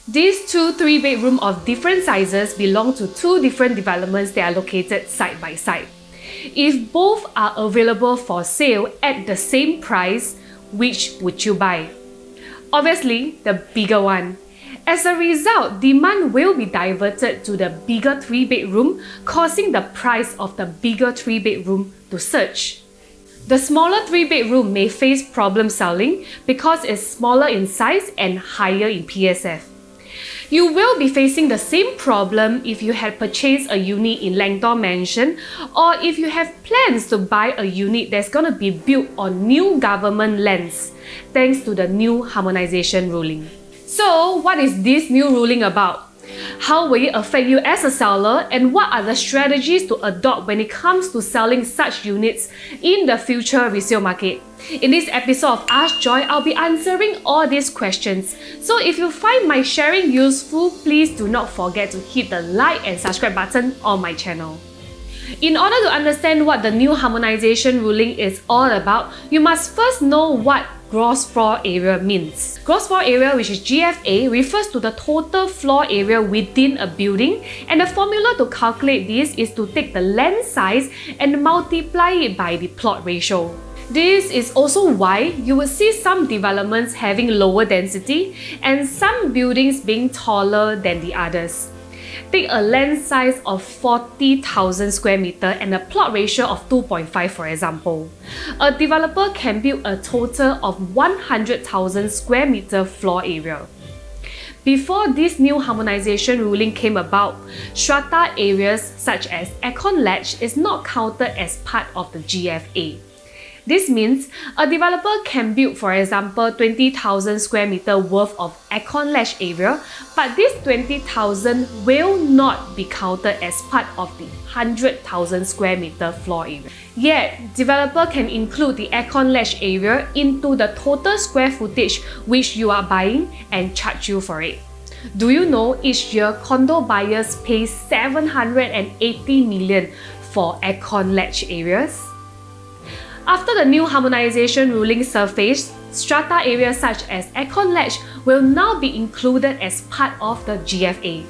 These two 3-bedroom of different sizes belong to two different developments that are located side by side. If both are available for sale at the same price, which would you buy? Obviously, the bigger one. As a result, demand will be diverted to the bigger 3-bedroom, causing the price of the bigger 3-bedroom to surge. The smaller 3-bedroom may face problem selling because it's smaller in size and higher in PSF. You will be facing the same problem if you had purchased a unit in Lentor Mansion or if you have plans to buy a unit that's going to be built on new government lands, thanks to the new harmonization ruling. So, what is this new ruling about? How will it affect you as a seller, and what are the strategies to adopt when it comes to selling such units in the future resale market? In this episode of Ask Joy, I'll be answering all these questions. So if you find my sharing useful, please do not forget to hit the like and subscribe button on my channel. In order to understand what the new harmonization ruling is all about, you must first know what gross floor area means. Gross floor area, which is GFA, refers to the total floor area within a building, and the formula to calculate this is to take the land size and multiply it by the plot ratio. This is also why you will see some developments having lower density and some buildings being taller than the others. Take a land size of 40,000 square meter and a plot ratio of 2.5 for example. A developer can build a total of 100,000 square meter floor area. Before this new harmonization ruling came about, strata areas such as aircon latch is not counted as part of the GFA. This means a developer can build, for example, 20,000 square meter worth of aircon latch area, but this 20,000 will not be counted as part of the 100,000 square meter floor area. Yet, developer can include the aircon latch area into the total square footage which you are buying and charge you for it. Do you know each year condo buyers pay 780 million for aircon latch areas? After the new harmonization ruling surfaced, strata areas such as aircon latch will now be included as part of the GFA.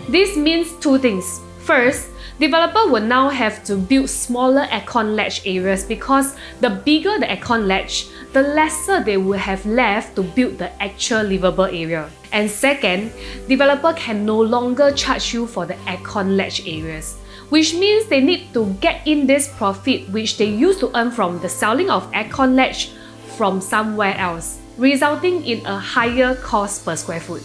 This means two things. First, developer will now have to build smaller aircon latch areas because the bigger the aircon latch, the lesser they will have left to build the actual livable area. And second, developer can no longer charge you for the aircon latch areas, which means they need to get in this profit which they used to earn from the selling of aircon latch from somewhere else, resulting in a higher cost per square foot.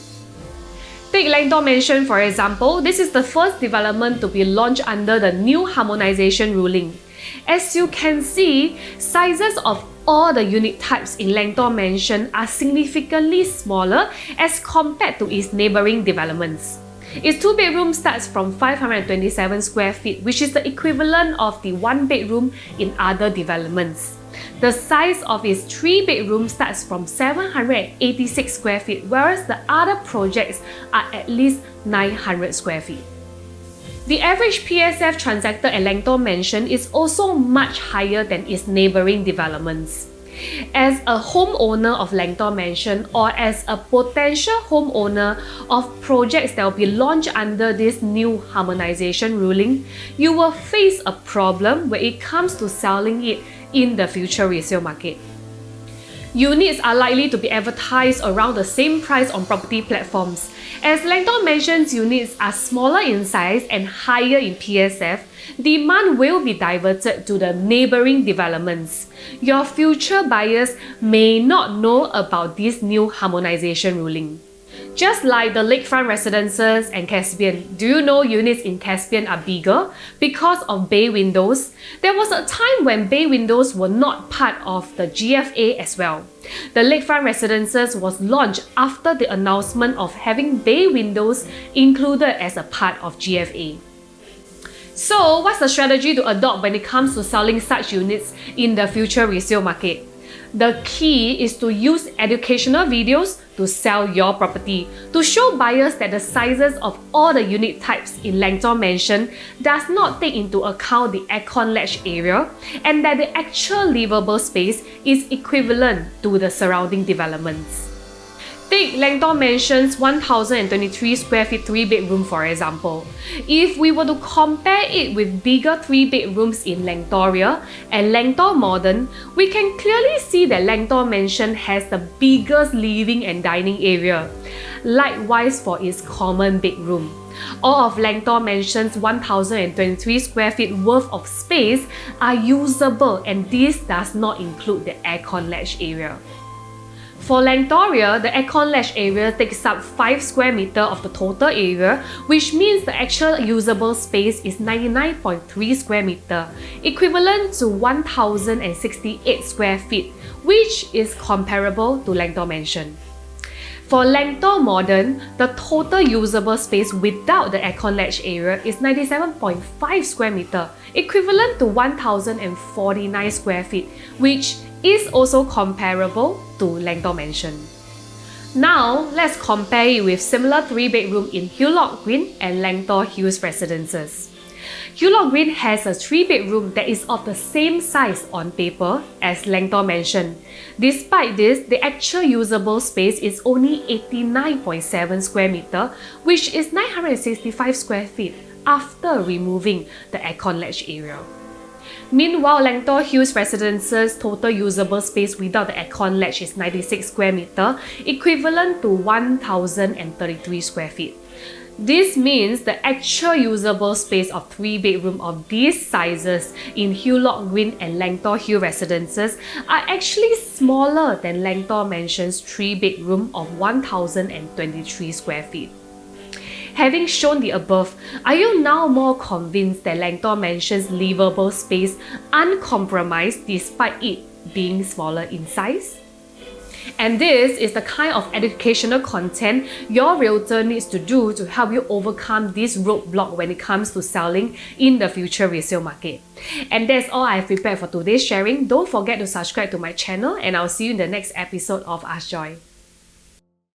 Take Lentor Mansion for example. This is the first development to be launched under the new harmonization ruling. As you can see, sizes of all the unit types in Lentor Mansion are significantly smaller as compared to its neighbouring developments. Its 2-bedroom starts from 527 square feet, which is the equivalent of the 1-bedroom in other developments. The size of its 3-bedroom starts from 786 square feet, whereas the other projects are at least 900 square feet. The average PSF transacted at Lentor Mansion is also much higher than its neighbouring developments. As a homeowner of Lentor Mansion or as a potential homeowner of projects that will be launched under this new harmonization ruling, you will face a problem when it comes to selling it in the future resale market. Units are likely to be advertised around the same price on property platforms. As Lentor Mansion's units are smaller in size and higher in PSF, demand will be diverted to the neighbouring developments. Your future buyers may not know about this new harmonization ruling. Just like the lakefront residences and Caspian, do you know units in Caspian are bigger because of bay windows? There was a time when bay windows were not part of the GFA as well. The lakefront residences was launched after the announcement of having bay windows included as a part of GFA. So, what's the strategy to adopt when it comes to selling such units in the future resale market? The key is to use educational videos to sell your property, to show buyers that the sizes of all the unit types in Lentor Mansion does not take into account the aircon latch area and that the actual livable space is equivalent to the surrounding developments. Take Lentor Mansion's 1023 square feet 3-bedroom for example. If we were to compare it with bigger 3-bedrooms in Lentoria and Lentor Modern, we can clearly see that Lentor Mansion has the biggest living and dining area. Likewise for its common bedroom. All of Lentor Mansion's 1023 square feet worth of space are usable, and this does not include the aircon latch area. For Lentoria, the aircon latch area takes up 5 square meters of the total area, which means the actual usable space is 99.3 square meters, equivalent to 1068 square feet, which is comparable to Lentor Mansion. For Lentor Modern, the total usable space without the aircon latch area is 97.5 square meters, equivalent to 1049 square feet, which is also comparable to Lentor Mansion. Now, let's compare it with similar 3-bedroom in Hillock Green and Lentor Hills residences. Hillock Green has a 3-bedroom that is of the same size on paper as Lentor Mansion. Despite this, the actual usable space is only 89.7 square meters, which is 965 square feet after removing the aircon latch area. Meanwhile, Lentor Hills residences' total usable space without the aircon latch is 96 square meters, equivalent to 1033 square feet. This means the actual usable space of 3-bedroom of these sizes in Hillock Green and Lentor Hill residences are actually smaller than Lentor Mansion's 3-bedroom of 1023 square feet. Having shown the above, are you now more convinced that Lentor Mansion's livable space uncompromised despite it being smaller in size? And this is the kind of educational content your realtor needs to do to help you overcome this roadblock when it comes to selling in the future resale market. And that's all I've prepared for today's sharing. Don't forget to subscribe to my channel, and I'll see you in the next episode of Ask Joy.